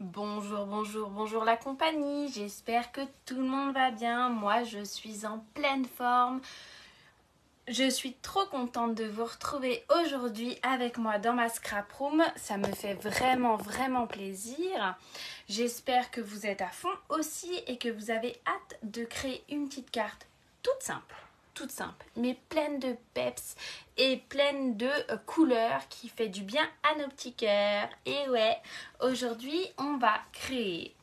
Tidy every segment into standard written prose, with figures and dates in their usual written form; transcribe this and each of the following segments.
Bonjour, bonjour, bonjour la compagnie. J'espère que tout le monde va bien. Moi, je suis en pleine forme. Je suis trop contente de vous retrouver aujourd'hui avec moi dans ma scrap room. Ça me fait vraiment plaisir. J'espère que vous êtes à fond aussi et que vous avez hâte de créer une petite carte toute simple, mais pleine de peps et pleine de couleurs qui fait du bien à nos petits cœurs. Et ouais, aujourd'hui, on va créer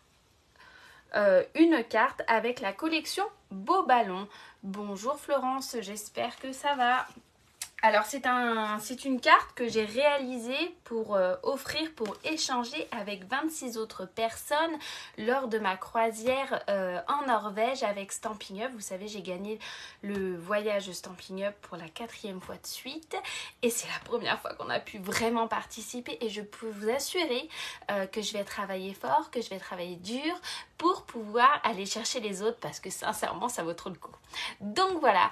une carte avec la collection Beau Ballon. Bonjour Florence, j'espère que ça va. Alors c'est une carte que j'ai réalisée pour offrir, pour échanger avec 26 autres personnes lors de ma croisière en Norvège avec Stampin' Up. Vous savez, j'ai gagné le voyage Stampin' Up pour la 4e fois de suite et c'est la première fois qu'on a pu vraiment participer et je peux vous assurer que je vais travailler fort, que je vais travailler dur pour pouvoir aller chercher les autres parce que sincèrement ça vaut trop le coup. Donc voilà,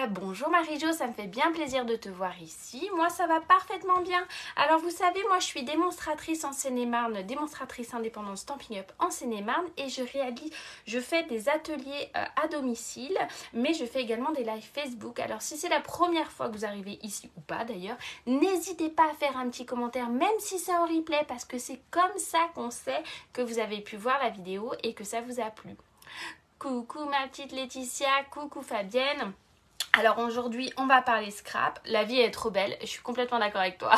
bonjour Marie-Jo, ça me fait bien plaisir de te voir ici. Moi ça va parfaitement bien. Alors vous savez, moi je suis démonstratrice en Seine-et-Marne, démonstratrice indépendante Stampin' Up en Seine-et-Marne et je fais des ateliers à domicile, mais je fais également des lives Facebook. Alors si c'est la première fois que vous arrivez ici ou pas d'ailleurs, n'hésitez pas à faire un petit commentaire même si c'est en replay parce que c'est comme ça qu'on sait que vous avez pu voir la vidéo et que ça vous a plu. Coucou ma petite Laetitia, coucou Fabienne. Alors aujourd'hui on va parler scrap, la vie est trop belle, je suis complètement d'accord avec toi.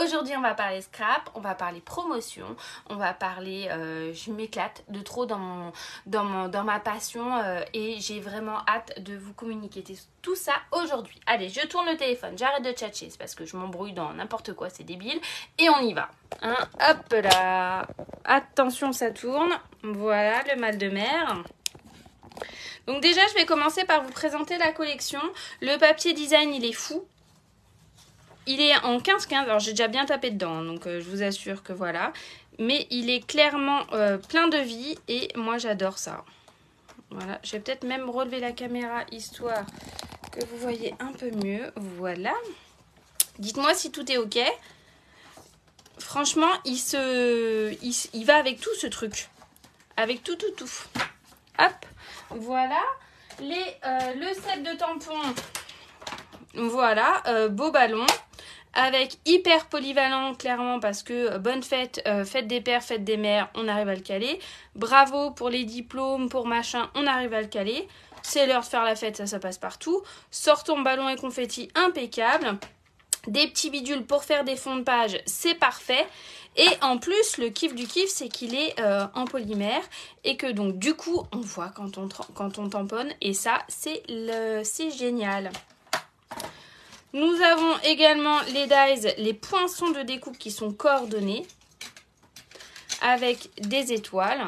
Aujourd'hui on va parler scrap, on va parler promotion, on va parler, je m'éclate de trop dans ma passion et j'ai vraiment hâte de vous communiquer tout ça aujourd'hui. Allez, je tourne le téléphone, j'arrête de tchatcher, c'est parce que je m'embrouille dans n'importe quoi, c'est débile. Et on y va. Hein, hop là, attention ça tourne, voilà le mal de mer. Donc déjà, je vais commencer par vous présenter la collection. Le papier design, il est fou. Il est en 15-15. Alors, j'ai déjà bien tapé dedans, donc je vous assure que voilà. Mais il est clairement plein de vie et moi, j'adore ça. Voilà, je vais peut-être même relever la caméra, histoire que vous voyez un peu mieux. Voilà. Dites-moi si tout est OK. Franchement, il va avec tout ce truc. Avec tout. Hop, voilà. Le set de tampons, voilà, Beau Ballon, avec hyper polyvalent, clairement, parce que bonne fête, fête des pères, fête des mères, on arrive à le caler. Bravo pour les diplômes, pour machin, on arrive à le caler. C'est l'heure de faire la fête, ça passe partout. Sortons ballon et confetti, impeccable. Des petits bidules pour faire des fonds de page, c'est parfait. Et en plus, le kiff du kiff, c'est qu'il est en polymère et que donc du coup, on voit quand on tamponne et ça, c'est génial. Nous avons également les dies, les poinçons de découpe qui sont coordonnés avec des étoiles.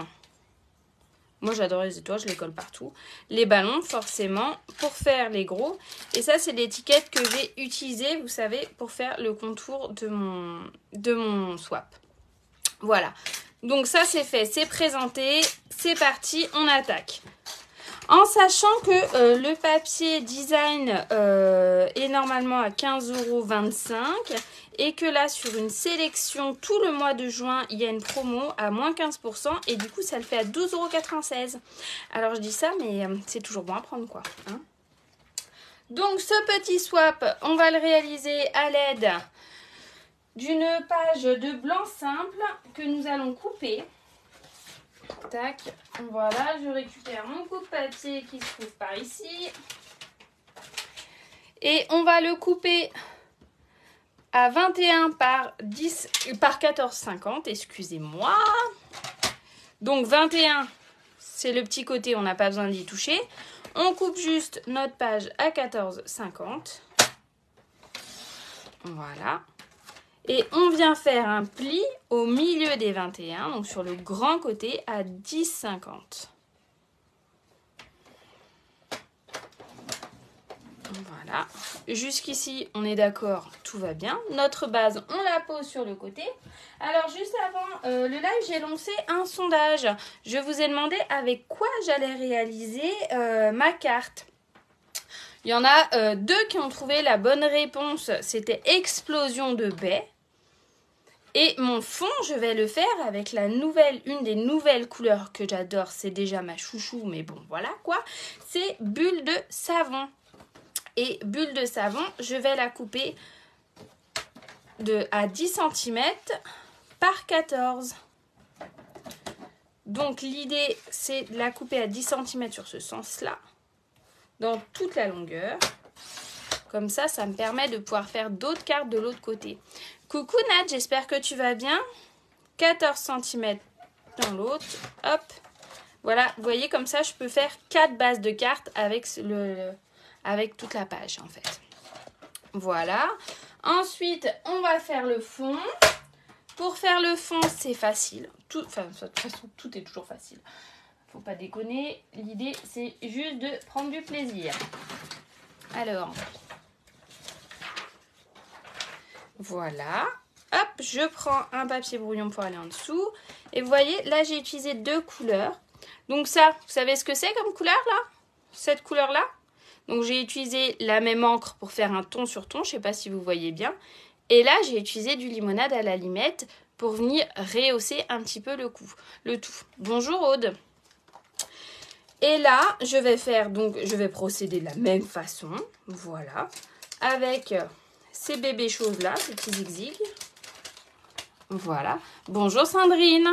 Moi, j'adore les étoiles, je les colle partout. Les ballons, forcément, pour faire les gros. Et ça, c'est l'étiquette que j'ai utilisée, vous savez, pour faire le contour de mon swap. Voilà. Donc ça, c'est fait, c'est présenté, c'est parti, on attaque. En sachant que le papier design est normalement à 15,25 € et que là, sur une sélection, tout le mois de juin, il y a une promo à moins 15% et du coup, ça le fait à 12,96 €. Alors, je dis ça, mais c'est toujours bon à prendre, quoi. Hein. Donc, ce petit swap, on va le réaliser à l'aide d'une page de blanc simple que nous allons couper. Tac, voilà, je récupère mon coupe-papier qui se trouve par ici. Et on va le couper à 21 par 14,50, excusez-moi. Donc 21, c'est le petit côté, on n'a pas besoin d'y toucher. On coupe juste notre page à 14,50. Voilà. Et on vient faire un pli au milieu des 21, donc sur le grand côté à 10,50. Voilà. Jusqu'ici, on est d'accord, tout va bien. Notre base, on la pose sur le côté. Alors, juste avant le live, j'ai lancé un sondage. Je vous ai demandé avec quoi j'allais réaliser ma carte. Il y en a 2 qui ont trouvé la bonne réponse. C'était explosion de baies. Et mon fond, je vais le faire avec une des nouvelles couleurs que j'adore. C'est déjà ma chouchou, mais bon, voilà quoi. C'est Bulle de Savon. Et Bulle de Savon, je vais la couper à 10 cm par 14. Donc l'idée, c'est de la couper à 10 cm sur ce sens-là, dans toute la longueur. Comme ça, ça me permet de pouvoir faire d'autres cartes de l'autre côté. Coucou Nat, j'espère que tu vas bien. 14 cm dans l'autre. Hop. Voilà, vous voyez, comme ça, je peux faire 4 bases de cartes avec toute la page, en fait. Voilà. Ensuite, on va faire le fond. Pour faire le fond, c'est facile. De toute façon, tout est toujours facile. Faut pas déconner. L'idée, c'est juste de prendre du plaisir. Alors, voilà. Hop, je prends un papier brouillon pour aller en dessous. Et vous voyez, là, j'ai utilisé 2 couleurs. Donc ça, vous savez ce que c'est comme couleur, là? Cette couleur-là. Donc, j'ai utilisé la même encre pour faire un ton sur ton. Je ne sais pas si vous voyez bien. Et là, j'ai utilisé du limonade à la limette pour venir rehausser un petit peu le tout. Bonjour Aude. Et là, je vais procéder de la même façon. Voilà. Avec ces bébés choses-là, ces petits zigzags. Voilà. Bonjour Sandrine.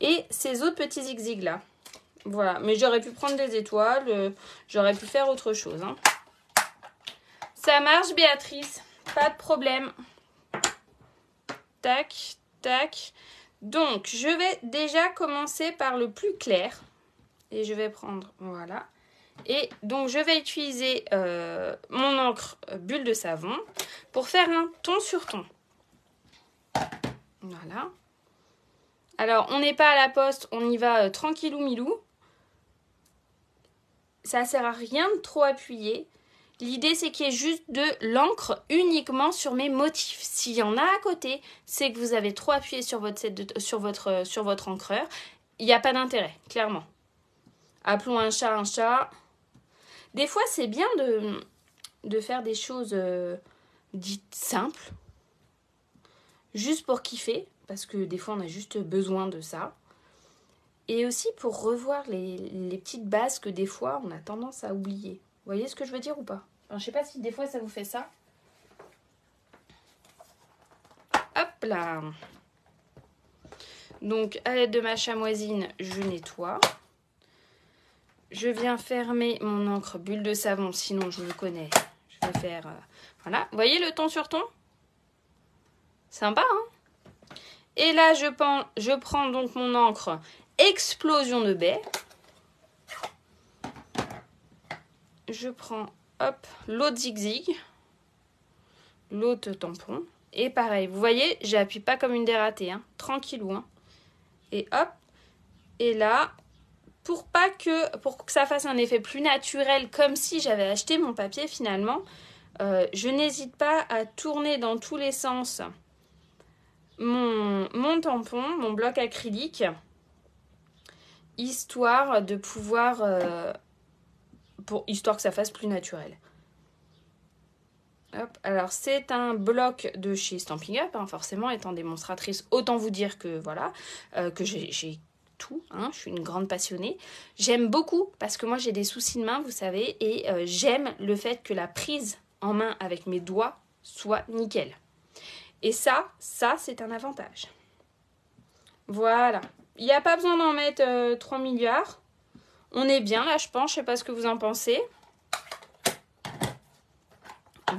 Et ces autres petits zigzags-là. Voilà. Mais j'aurais pu prendre des étoiles. J'aurais pu faire autre chose. Hein. Ça marche, Béatrice. Pas de problème. Tac, tac. Donc, je vais déjà commencer par le plus clair. Et je vais prendre, voilà. Et donc, je vais utiliser mon encre Bulle de Savon pour faire un ton sur ton. Voilà. Alors, on n'est pas à la poste, on y va tranquillou milou. Ça ne sert à rien de trop appuyer. L'idée, c'est qu'il y ait juste de l'encre uniquement sur mes motifs. S'il y en a à côté, c'est que vous avez trop appuyé sur votre encreur. Il n'y a pas d'intérêt, clairement. Appelons un chat un chat. Des fois, c'est bien de faire des choses dites simples. Juste pour kiffer. Parce que des fois, on a juste besoin de ça. Et aussi pour revoir les petites bases que des fois, on a tendance à oublier. Vous voyez ce que je veux dire ou pas? Enfin, je sais pas si des fois ça vous fait ça. Hop là. Donc à l'aide de ma chamoisine, je nettoie. Je viens fermer mon encre Bulle de Savon, sinon je me connais. Je vais faire... voilà. Vous voyez le ton sur ton? Sympa, hein? Et là, je prends donc mon encre Explosion de baie. Je prends, hop, l'autre zigzag, l'autre tampon. Et pareil, vous voyez, j'appuie pas comme une dératée, hein, tranquillou. Hein. Et hop, et là, pour que ça fasse un effet plus naturel, comme si j'avais acheté mon papier finalement, je n'hésite pas à tourner dans tous les sens mon tampon, mon bloc acrylique, histoire de pouvoir... histoire que ça fasse plus naturel. Hop. Alors, c'est un bloc de chez Stampin' Up, hein, forcément, étant démonstratrice, autant vous dire que voilà, que j'ai tout, hein, je suis une grande passionnée. J'aime beaucoup, parce que moi, j'ai des soucis de main, vous savez, et j'aime le fait que la prise en main avec mes doigts soit nickel. Et ça, c'est un avantage. Voilà. Il n'y a pas besoin d'en mettre 3 milliards. On est bien là, je pense. Je sais pas ce que vous en pensez.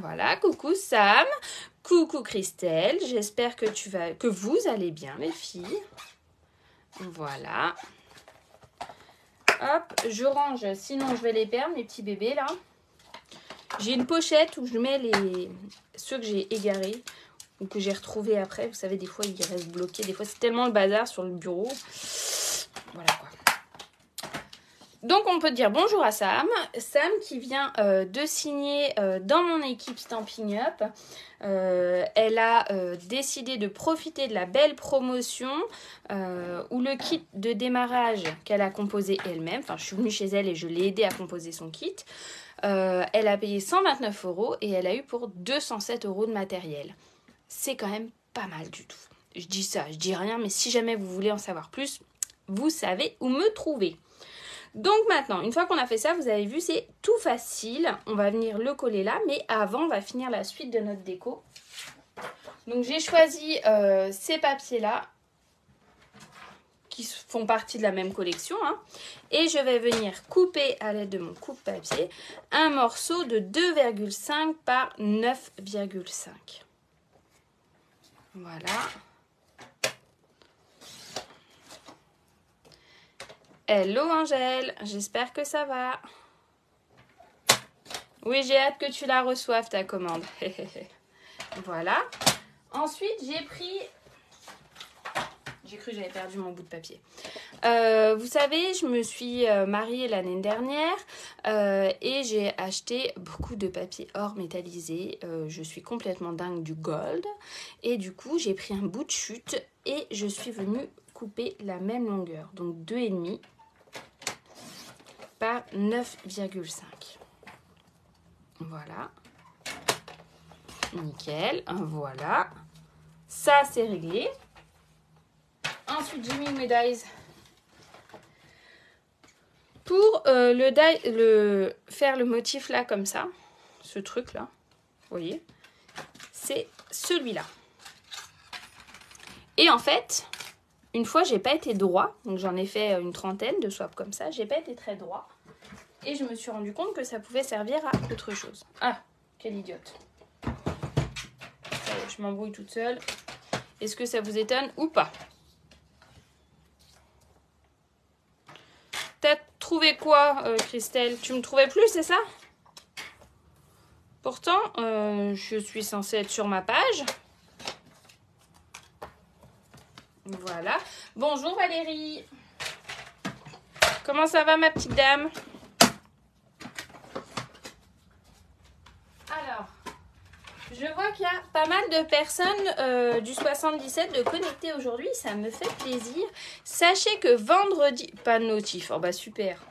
Voilà, coucou Sam. Coucou Christelle. J'espère que vous allez bien, les filles. Voilà. Hop, je range. Sinon, je vais les perdre, les petits bébés, là. J'ai une pochette où je mets ceux que j'ai égarés ou que j'ai retrouvés après. Vous savez, des fois, ils restent bloqués. Des fois, c'est tellement le bazar sur le bureau. Voilà, quoi. Donc, on peut dire bonjour à Sam. Sam qui vient de signer dans mon équipe Stampin' Up. Elle a décidé de profiter de la belle promotion où le kit de démarrage qu'elle a composé elle-même, enfin, je suis venue chez elle et je l'ai aidée à composer son kit. Elle a payé 129 € et elle a eu pour 207 € de matériel. C'est quand même pas mal du tout. je dis ça, je dis rien, mais si jamais vous voulez en savoir plus, vous savez où me trouver. Donc maintenant, une fois qu'on a fait ça, vous avez vu, c'est tout facile. On va venir le coller là, mais avant, on va finir la suite de notre déco. Donc j'ai choisi ces papiers-là, qui font partie de la même collection. Hein, et je vais venir couper à l'aide de mon coupe-papier un morceau de 2,5 par 9,5. Voilà. Hello Angèle, j'espère que ça va. Oui, j'ai hâte que tu la reçoives ta commande. Voilà. Ensuite, j'ai pris... J'ai cru que j'avais perdu mon bout de papier. Vous savez, je me suis mariée l'année dernière et j'ai acheté beaucoup de papier or métallisé. Je suis complètement dingue du gold. Et du coup, j'ai pris un bout de chute et je suis venue couper la même longueur. Donc 2,5 par 9,5. Voilà. Nickel. Voilà. Ça, c'est réglé. Ensuite, j'ai mis mes dies. Pour faire le motif là, comme ça, ce truc là, vous voyez, c'est celui-là. Et en fait, une fois, j'ai pas été droit, donc j'en ai fait une trentaine de swaps comme ça, j'ai pas été très droit. Et je me suis rendu compte que ça pouvait servir à autre chose. Ah, quelle idiote. Je m'embrouille toute seule. Est-ce que ça vous étonne ou pas? T'as trouvé quoi, Christelle? Tu me trouvais plus, c'est ça? Pourtant, je suis censée être sur ma page. Voilà. Bonjour Valérie. Comment ça va, ma petite dame? Alors, je vois qu'il y a pas mal de personnes du 77 de connecter aujourd'hui. Ça me fait plaisir. Sachez que vendredi... Pas de notif. Oh bah super.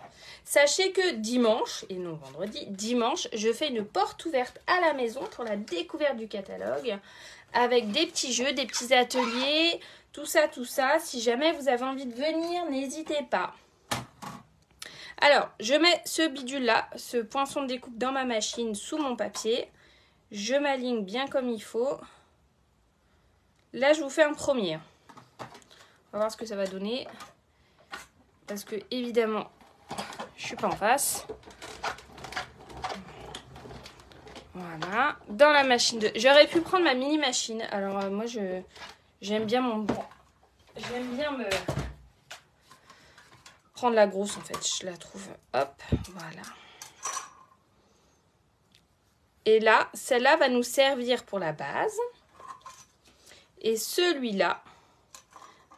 Sachez que dimanche, et non vendredi, dimanche, je fais une porte ouverte à la maison pour la découverte du catalogue. Avec des petits jeux, des petits ateliers, tout ça, tout ça. Si jamais vous avez envie de venir, n'hésitez pas. Alors, je mets ce bidule-là, ce poinçon de découpe dans ma machine sous mon papier. Je m'aligne bien comme il faut. Là, je vous fais un premier. On va voir ce que ça va donner. Parce que, évidemment, je suis pas en face. Voilà. Dans la machine de... J'aurais pu prendre ma mini machine. Alors, moi, j'aime bien me prendre la grosse, en fait. Je la trouve... Hop, voilà. Et là, celle-là va nous servir pour la base. Et celui-là,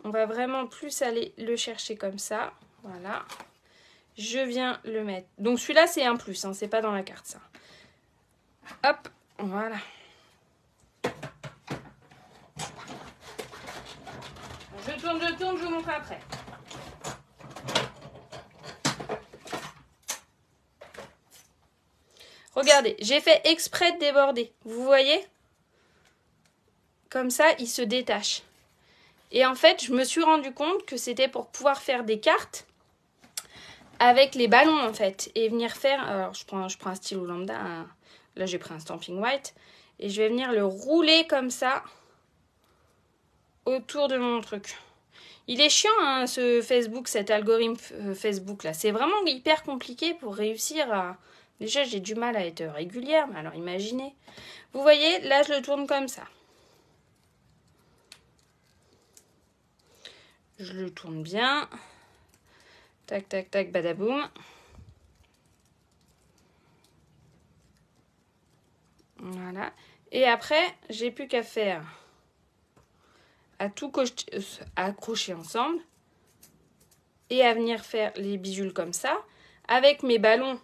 on va vraiment plus aller le chercher comme ça. Voilà. Je viens le mettre. Donc celui-là, c'est un plus, hein, c'est pas dans la carte, ça. Hop, voilà. Je tourne, je vous montre après. Regardez, j'ai fait exprès de déborder. Vous voyez? Comme ça, il se détache. Et en fait, je me suis rendu compte que c'était pour pouvoir faire des cartes avec les ballons, en fait. Et venir faire... Alors, je prends un stylo lambda. Là, j'ai pris un Stamping White. Et je vais venir le rouler comme ça autour de mon truc. Il est chiant, hein, ce Facebook, cet algorithme Facebook, là. C'est vraiment hyper compliqué pour réussir à... Déjà, j'ai du mal à être régulière, mais alors imaginez. Vous voyez, là, je le tourne comme ça. Je le tourne bien. Tac, tac, tac, badaboum. Voilà. Et après, j'ai plus qu'à faire... à tout accrocher ensemble. Et à venir faire les bidules comme ça. Avec mes ballons...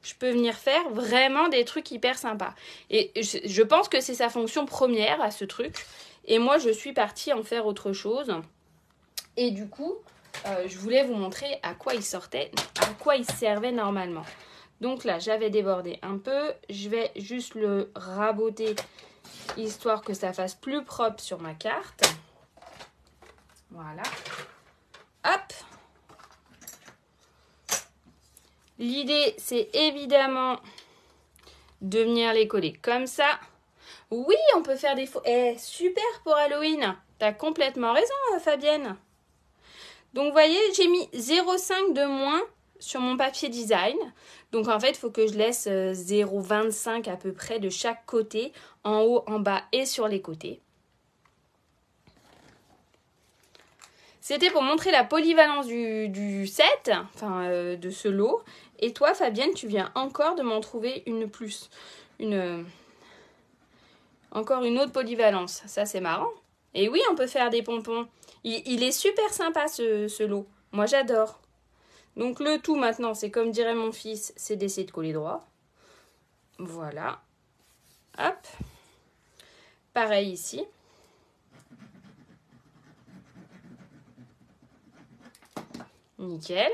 je peux venir faire vraiment des trucs hyper sympas. Et je pense que c'est sa fonction première à ce truc. Et moi, je suis partie en faire autre chose. Et du coup, je voulais vous montrer à quoi il sortait, à quoi il servait normalement. Donc là, j'avais débordé un peu. Je vais juste le raboter histoire que ça fasse plus propre sur ma carte. Voilà. Hop. L'idée, c'est évidemment de venir les coller comme ça. Oui, on peut faire des faux... super pour Halloween. T'as complètement raison, Fabienne. Donc, vous voyez, j'ai mis 0,5 de moins sur mon papier design. Donc, en fait, il faut que je laisse 0,25 à peu près de chaque côté, en haut, en bas et sur les côtés. C'était pour montrer la polyvalence du set, enfin de ce lot. Et toi, Fabienne, tu viens encore de m'en trouver une plus. Encore une autre polyvalence. Ça, c'est marrant. Et oui, on peut faire des pompons. Il est super sympa, ce lot. Moi, j'adore. Donc, le tout maintenant, c'est comme dirait mon fils, c'est d'essayer de coller droit. Voilà. Hop. Pareil ici. Nickel.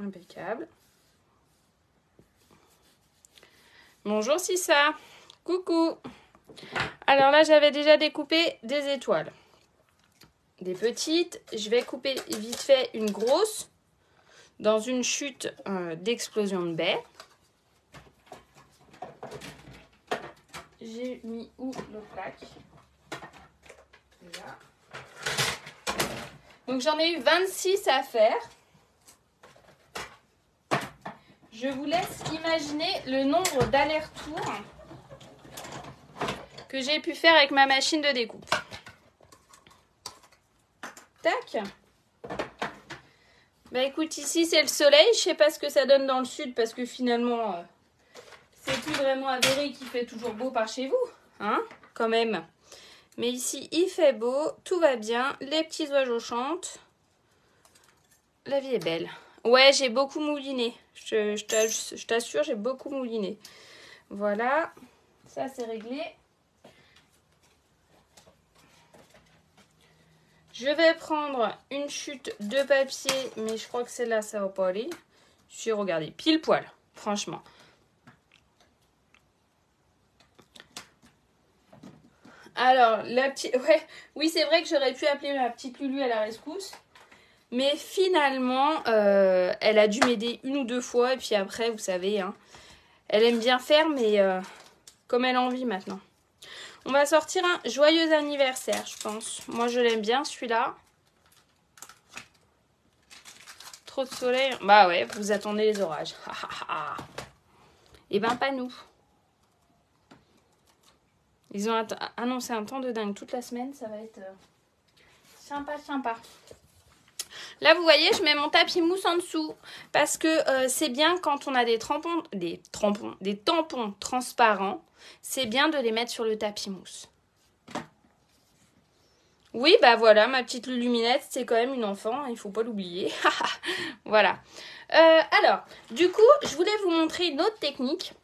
Impeccable. Bonjour Sissa. Coucou. Alors là, j'avais déjà découpé des étoiles. Des petites. Je vais couper vite fait une grosse dans une chute d'explosion de baies. J'ai mis où le plaque? Là. Donc j'en ai eu 26 à faire. Je vous laisse imaginer le nombre d'allers-retours que j'ai pu faire avec ma machine de découpe. Tac. Bah écoute, ici c'est le soleil. Je sais pas ce que ça donne dans le sud parce que finalement, c'est plus vraiment avéré qu'il fait toujours beau par chez vous. Hein, quand même. Mais ici, il fait beau. Tout va bien. Les petits oiseaux chantent. La vie est belle. Ouais, j'ai beaucoup mouliné. Je t'assure, j'ai beaucoup mouliné. Voilà. Ça, c'est réglé. Je vais prendre une chute de papier, mais je crois que celle-là, ça va pas aller. Je vais regarder pile poil, franchement. Alors, la petite... Ouais, oui, c'est vrai que j'aurais pu appeler ma petite Lulu à la rescousse. Mais finalement, elle a dû m'aider une ou deux fois. Et puis après, vous savez, hein, elle aime bien faire, mais comme elle a envie maintenant. On va sortir un joyeux anniversaire, je pense. Moi, je l'aime bien, celui-là. Trop de soleil. Bah ouais, vous attendez les orages. Eh ben, pas nous. Ils ont annoncé un temps de dingue toute la semaine. Ça va être sympa, sympa. Là, vous voyez, je mets mon tapis mousse en dessous parce que c'est bien quand on a des tampons transparents, c'est bien de les mettre sur le tapis mousse. Oui, bah voilà, ma petite Luluminette, c'est quand même une enfant, il faut pas l'oublier. Voilà. Alors, du coup, je voulais vous montrer une autre technique.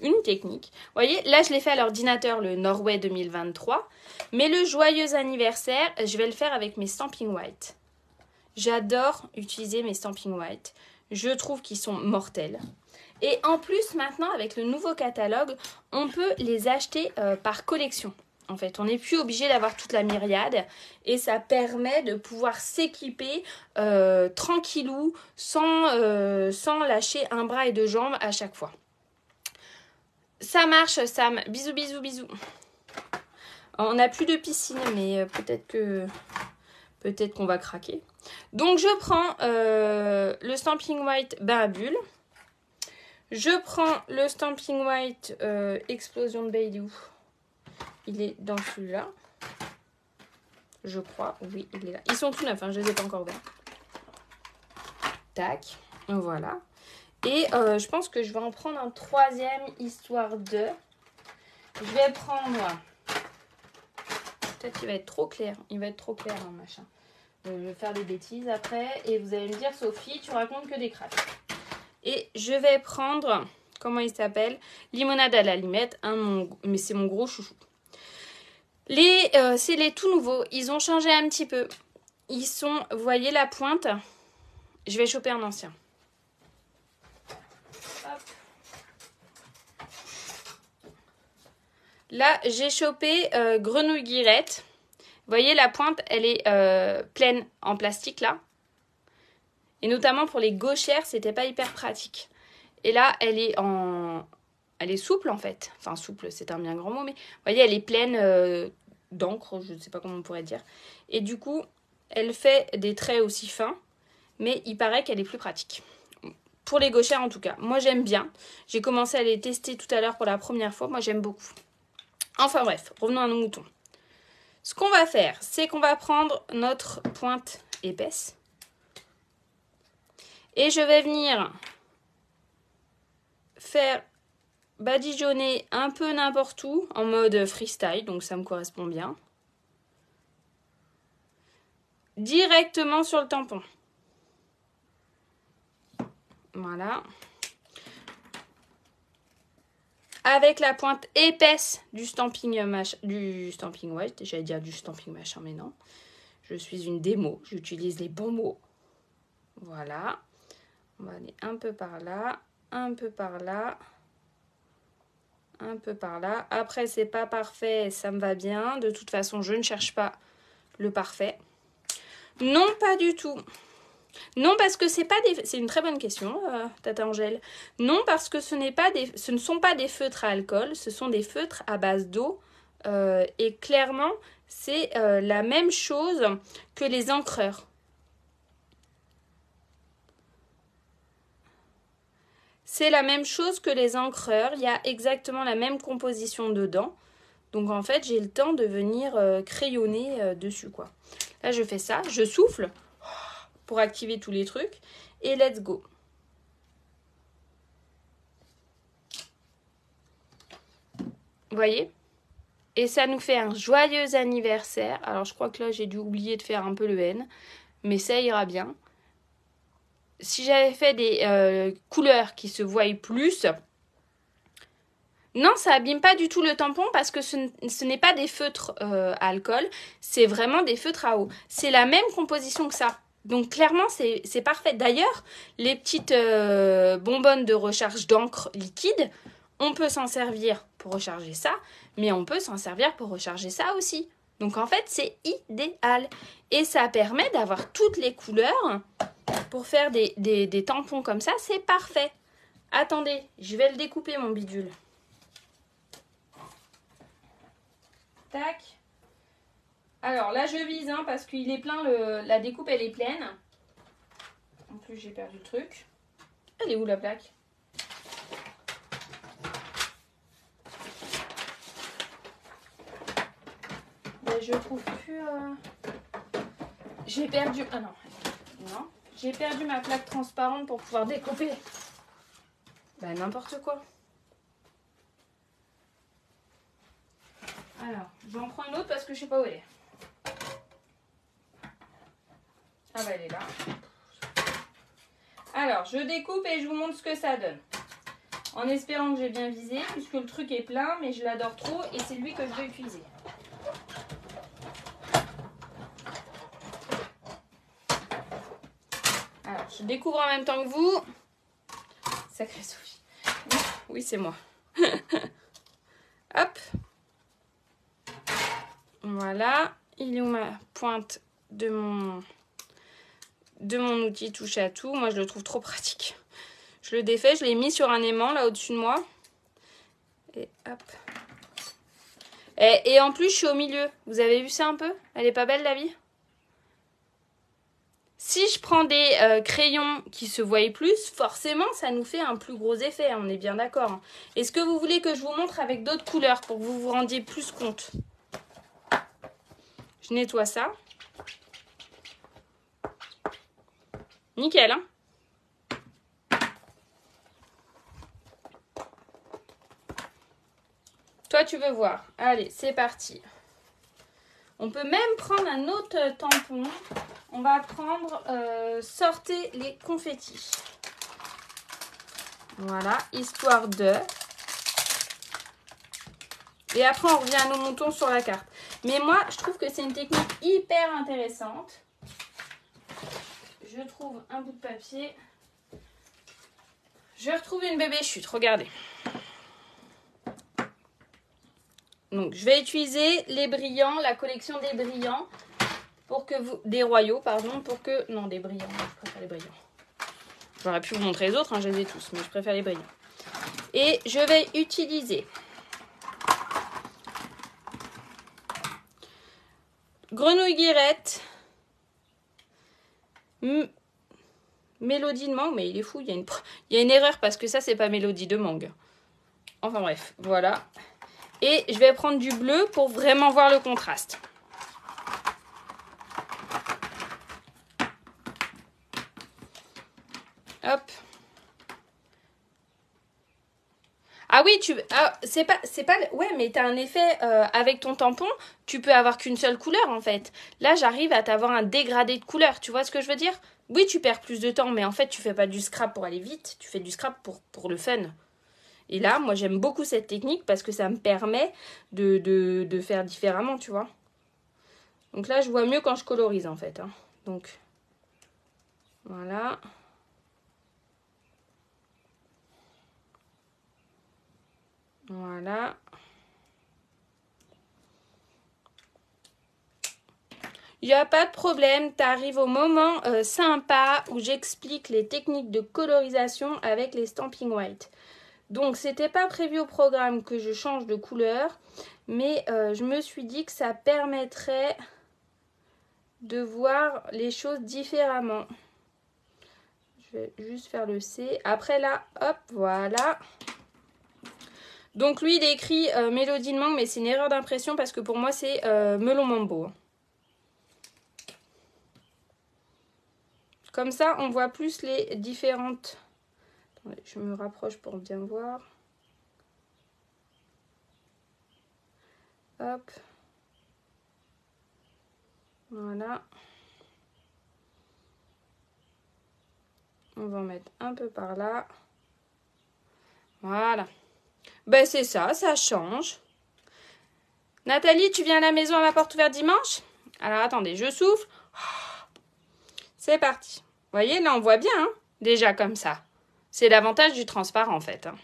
Une technique. Vous voyez, là, je l'ai fait à l'ordinateur, le Norway 2023. Mais le joyeux anniversaire, je vais le faire avec mes Stampin' White. J'adore utiliser mes Stampin' White. Je trouve qu'ils sont mortels. Et en plus, maintenant, avec le nouveau catalogue, on peut les acheter par collection. En fait, on n'est plus obligé d'avoir toute la myriade. Et ça permet de pouvoir s'équiper tranquillou, sans lâcher un bras et deux jambes à chaque fois. Ça marche, Sam. Bisous, bisous, bisous. On n'a plus de piscine, mais peut-être qu'on va craquer. Donc, je prends le Stampin' White bain à bulles. Je prends le Stampin' White Explosion de Bailey. Il est dans celui-là. Je crois. Oui, il est là. Ils sont tout neufs, hein, je ne les ai pas encore ouverts. Tac. Voilà. Et je pense que je vais en prendre un troisième, histoire de... Je vais prendre... Peut-être qu'il va être trop clair. Il va être trop clair, hein, machin. Je vais faire des bêtises après. Et vous allez me dire, Sophie, tu racontes que des cracks. Et je vais prendre... Comment il s'appelle? Limonade à la limette. Mais c'est mon gros chouchou. C'est les tout nouveaux. Ils ont changé un petit peu. Ils sont... Vous voyez la pointe? Je vais choper un ancien. Hop. Là, j'ai chopé grenouille guillerette. Vous voyez, la pointe, elle est pleine en plastique, là. Et notamment pour les gauchères, c'était pas hyper pratique. Et là, elle est souple, en fait. Enfin, souple, c'est un bien grand mot, mais vous voyez, elle est pleine d'encre, je ne sais pas comment on pourrait dire. Et du coup, elle fait des traits aussi fins, mais il paraît qu'elle est plus pratique. Pour les gauchères, en tout cas. Moi, j'aime bien. J'ai commencé à les tester tout à l'heure pour la première fois. Moi, j'aime beaucoup. Enfin bref, revenons à nos moutons. Ce qu'on va faire, c'est qu'on va prendre notre pointe épaisse. Et je vais venir faire badigeonner un peu n'importe où en mode freestyle, donc ça me correspond bien. Directement sur le tampon. Voilà. Avec la pointe épaisse du stamping white, j'allais dire du stamping machin, mais non. Je suis une démo, j'utilise les bons mots. Voilà. On va aller un peu par là, un peu par là, un peu par là. Après, c'est pas parfait, ça me va bien. De toute façon, je ne cherche pas le parfait. Non, pas du tout. Non, parce que c'est pas des... C'est une très bonne question, Tata Angèle. Non, parce que ce ne sont pas des feutres à alcool, ce sont des feutres à base d'eau. Et clairement, c'est la même chose que les encreurs. C'est la même chose que les encreurs. Il y a exactement la même composition dedans. Donc en fait, j'ai le temps de venir crayonner dessus, quoi. Là, je fais ça, je souffle pour activer tous les trucs. Et let's go. Vous voyez? Et ça nous fait un joyeux anniversaire. Alors, je crois que là, j'ai dû oublier de faire un peu le N. Mais ça ira bien. Si j'avais fait des couleurs qui se voient plus... Non, ça abîme pas du tout le tampon parce que ce n'est pas des feutres à alcool. C'est vraiment des feutres à eau. C'est la même composition que ça. Donc clairement, c'est parfait. D'ailleurs, les petites bonbonnes de recharge d'encre liquide, on peut s'en servir pour recharger ça, mais on peut s'en servir pour recharger ça aussi. Donc en fait, c'est idéal. Et ça permet d'avoir toutes les couleurs pour faire des tampons comme ça. C'est parfait. Attendez, je vais le découper mon bidule. Tac. Alors là, je vise hein, parce qu'il est plein, la découpe, elle est pleine. En plus, j'ai perdu le truc. Elle est où la plaque? Ben, je trouve plus... J'ai perdu... Ah non. Non. J'ai perdu ma plaque transparente pour pouvoir découper. Ben, n'importe quoi. Alors, j'en prends une autre parce que je sais pas où elle est. Ah bah elle est là. Alors, je découpe et je vous montre ce que ça donne. En espérant que j'ai bien visé, puisque le truc est plein, mais je l'adore trop et c'est lui que je vais utiliser. Alors, je découvre en même temps que vous. Sacrée Sophie. Oui, c'est moi. Hop. Voilà. Il est où ma pointe de mon outil touche à tout? Moi, je le trouve trop pratique. Je le défais, je l'ai mis sur un aimant là au-dessus de moi. Et hop. Et en plus, je suis au milieu. Vous avez vu ça un peu? Elle est pas belle la vie? Si je prends des crayons qui se voient plus, forcément, ça nous fait un plus gros effet. On est bien d'accord. Est-ce que vous voulez que je vous montre avec d'autres couleurs pour que vous vous rendiez plus compte? Je nettoie ça. Nickel, hein? Toi, tu veux voir. Allez, c'est parti. On peut même prendre un autre tampon. On va prendre sortez les confettis. Voilà, histoire de... Et après, on revient à nos moutons sur la carte. Mais moi, je trouve que c'est une technique hyper intéressante. je trouve un bout de papier. Je retrouve une bébé chute, regardez. Donc, je vais utiliser les brillants, la collection des brillants, pour que vous... Des royaux, pardon, pour que... Non, des brillants, je préfère les brillants. J'aurais pu vous montrer les autres, hein, je les ai tous, mais je préfère les brillants. Et je vais utiliser grenouille guirette, mélodie de mangue, mais il est fou, il y a une erreur parce que ça, c'est pas mélodie de mangue. Enfin bref, voilà. Et je vais prendre du bleu pour vraiment voir le contraste. Hop. Ah oui, c'est pas, ouais, mais t'as un effet avec ton tampon, tu peux avoir qu'une seule couleur en fait. Là, j'arrive à t'avoir un dégradé de couleur, tu vois ce que je veux dire? Oui, tu perds plus de temps, mais en fait, tu fais pas du scrap pour aller vite, tu fais du scrap pour le fun. Et là, moi, j'aime beaucoup cette technique parce que ça me permet de faire différemment, tu vois. Donc là, je vois mieux quand je colorise, en fait. Hein. Donc, voilà. Voilà. Il n'y a pas de problème, tu arrives au moment sympa où j'explique les techniques de colorisation avec les Stampin' White. Donc, c'était pas prévu au programme que je change de couleur, mais je me suis dit que ça permettrait de voir les choses différemment. Je vais juste faire le C. Après là, hop, voilà. Donc lui, il est écrit Mélodie de mangue, mais c'est une erreur d'impression parce que pour moi, c'est melon mambo. Comme ça, on voit plus les différentes... Attendez, je me rapproche pour bien voir. Hop. Voilà. On va en mettre un peu par là. Voilà. Ben c'est ça, ça change. Nathalie, tu viens à la maison à la porte ouverte dimanche? Alors attendez, je souffle. C'est parti. Vous voyez, là on voit bien, hein, déjà comme ça. C'est l'avantage du transparent en fait. Hein.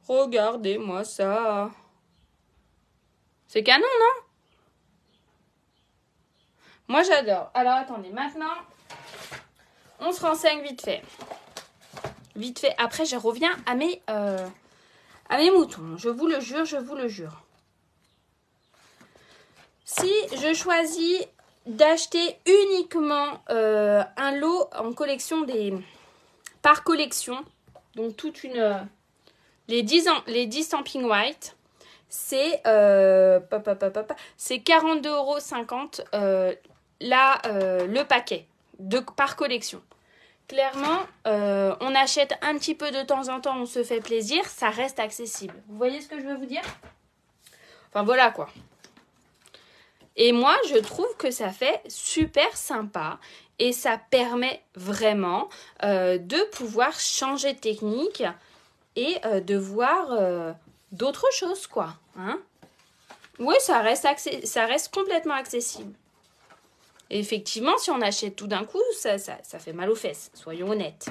Regardez-moi ça. C'est canon, non? Moi j'adore. Alors attendez, maintenant, on se renseigne vite fait. Vite fait. Après, je reviens à mes moutons. Je vous le jure, je vous le jure. Si je choisis d'acheter uniquement un lot en collection par collection, donc toute une... les 10 Stampin' White, c'est 42,50 € le paquet par collection. Clairement, on achète un petit peu de temps en temps, on se fait plaisir, ça reste accessible. Vous voyez ce que je veux vous dire? Enfin voilà quoi. Et moi, je trouve que ça fait super sympa et ça permet vraiment de pouvoir changer de technique et de voir d'autres choses quoi. Hein? Oui, ça reste complètement accessible. Et effectivement, si on achète tout d'un coup, ça fait mal aux fesses, soyons honnêtes.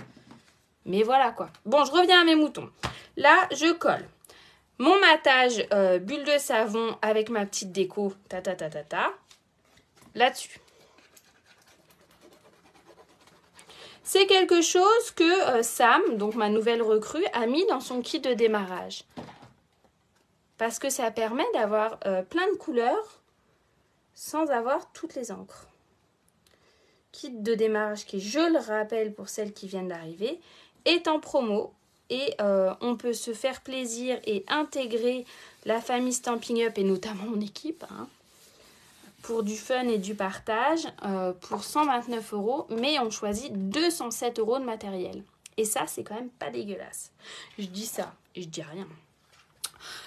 Mais voilà quoi. Bon, je reviens à mes moutons. Là, je colle mon matage bulle de savon avec ma petite déco, là-dessus. C'est quelque chose que Sam, donc ma nouvelle recrue, a mis dans son kit de démarrage. Parce que ça permet d'avoir plein de couleurs sans avoir toutes les encres. Kit de démarrage qui, je le rappelle pour celles qui viennent d'arriver, est en promo. Et on peut se faire plaisir et intégrer la famille Stampin' Up et notamment mon équipe hein, pour du fun et du partage pour 129 €. Mais on choisit 207 € de matériel. Et ça, c'est quand même pas dégueulasse. Je dis ça et je dis rien.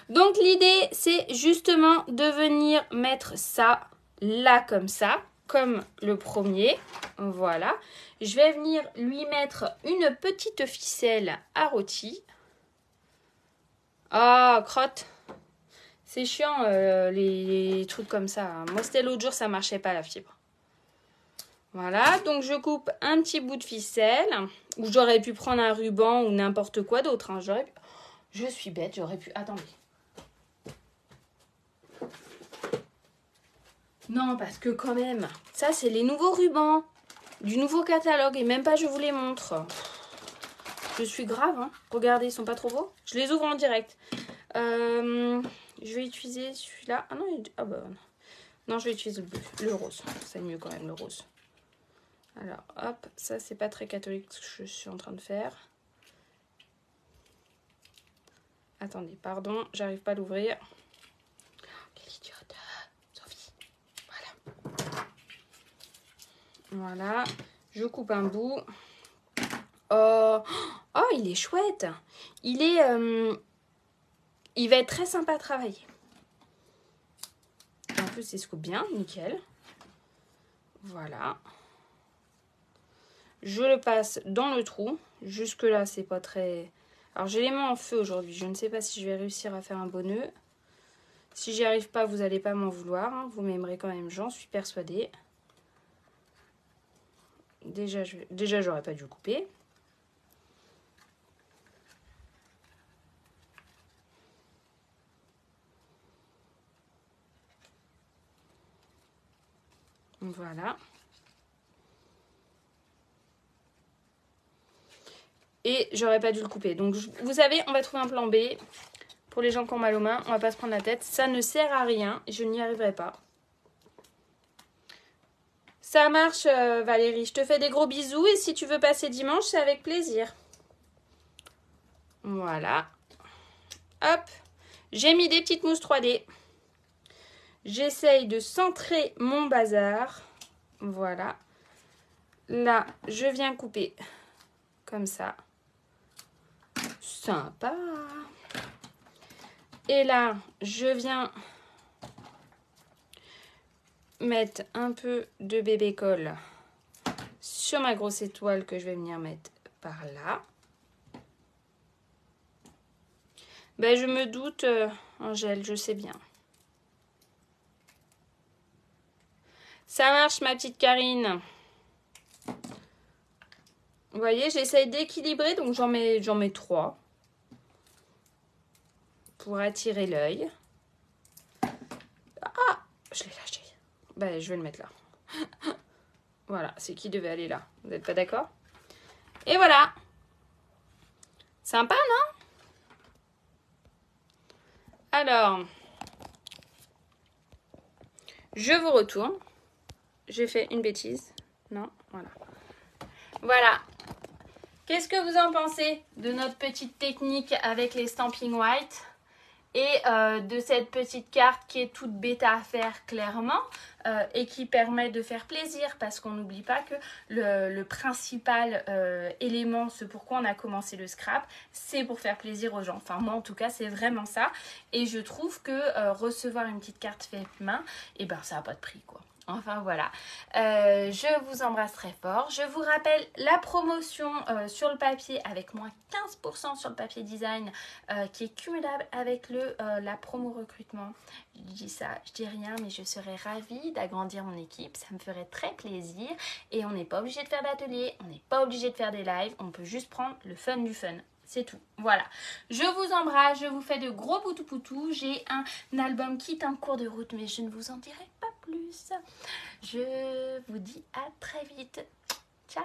Donc l'idée, c'est justement de venir mettre ça là comme ça, comme le premier. Voilà. Je vais venir lui mettre une petite ficelle à rôti. Ah, crotte. C'est chiant les trucs comme ça. Moi, c'était l'autre jour, ça marchait pas la fibre. Voilà, donc je coupe un petit bout de ficelle. Ou j'aurais pu prendre un ruban ou n'importe quoi d'autre. Hein. Je suis bête, j'aurais pu... Attendez. Non, parce que quand même, ça c'est les nouveaux rubans du nouveau catalogue. Et même pas je vous les montre. Je suis grave, hein. Regardez, ils sont pas trop beaux. Je les ouvre en direct. Je vais utiliser celui-là. Ah non, ah bah non. Non, je vais utiliser le bleu, le rose. C'est mieux quand même, le rose. Alors, hop, ça c'est pas très catholique ce que je suis en train de faire. Attendez, pardon, j'arrive pas à l'ouvrir. Oh, quelle idiote, Sophie. Voilà. Voilà, je coupe un bout. Oh, oh, il est chouette. Il va être très sympa à travailler. En plus, il se coupe bien, nickel. Voilà. Je le passe dans le trou. Jusque là, c'est pas très... Alors, j'ai les mains en feu aujourd'hui. Je ne sais pas si je vais réussir à faire un beau nœud. Si j'y arrive pas, vous n'allez pas m'en vouloir. Hein. Vous m'aimerez quand même, j'en suis persuadée. Déjà, j'aurais pas dû couper. Voilà. Et j'aurais pas dû le couper. Donc, vous savez, on va trouver un plan B. Pour les gens qui ont mal aux mains, on va pas se prendre la tête. Ça ne sert à rien. Je n'y arriverai pas. Ça marche, Valérie. Je te fais des gros bisous. Et si tu veux passer dimanche, c'est avec plaisir. Voilà. Hop. J'ai mis des petites mousses 3D. J'essaye de centrer mon bazar. Voilà. Là, je viens couper comme ça. Sympa. Et là, je viens mettre un peu de bébé colle sur ma grosse étoile que je vais venir mettre par là. Ben, je me doute, Angèle, je sais bien. Ça marche, ma petite Karine. Vous voyez, j'essaye d'équilibrer, donc j'en mets 3 pour attirer l'œil. Ah, je l'ai lâché. Ben, je vais le mettre là. Voilà, c'est qui devait aller là. Vous n'êtes pas d'accord? Et voilà. Sympa, non? Alors, je vous retourne. J'ai fait une bêtise. Non, voilà. Voilà. Qu'est-ce que vous en pensez de notre petite technique avec les Stampin' White et de cette petite carte qui est toute bêta à faire clairement et qui permet de faire plaisir parce qu'on n'oublie pas que le principal élément, ce pourquoi on a commencé le scrap, c'est pour faire plaisir aux gens. Enfin moi en tout cas c'est vraiment ça et je trouve que recevoir une petite carte faite main, et ben ça n'a pas de prix quoi. Enfin voilà, je vous embrasse très fort. Je vous rappelle la promotion sur le papier avec moins 15% sur le papier design qui est cumulable avec la promo recrutement. Je dis ça, je dis rien, mais je serais ravie d'agrandir mon équipe. Ça me ferait très plaisir et on n'est pas obligé de faire d'atelier, on n'est pas obligé de faire des lives, on peut juste prendre le fun du fun. C'est tout. Voilà. Je vous embrasse. Je vous fais de gros poutous. J'ai un album qui est en cours de route, mais je ne vous en dirai pas plus. Je vous dis à très vite. Ciao.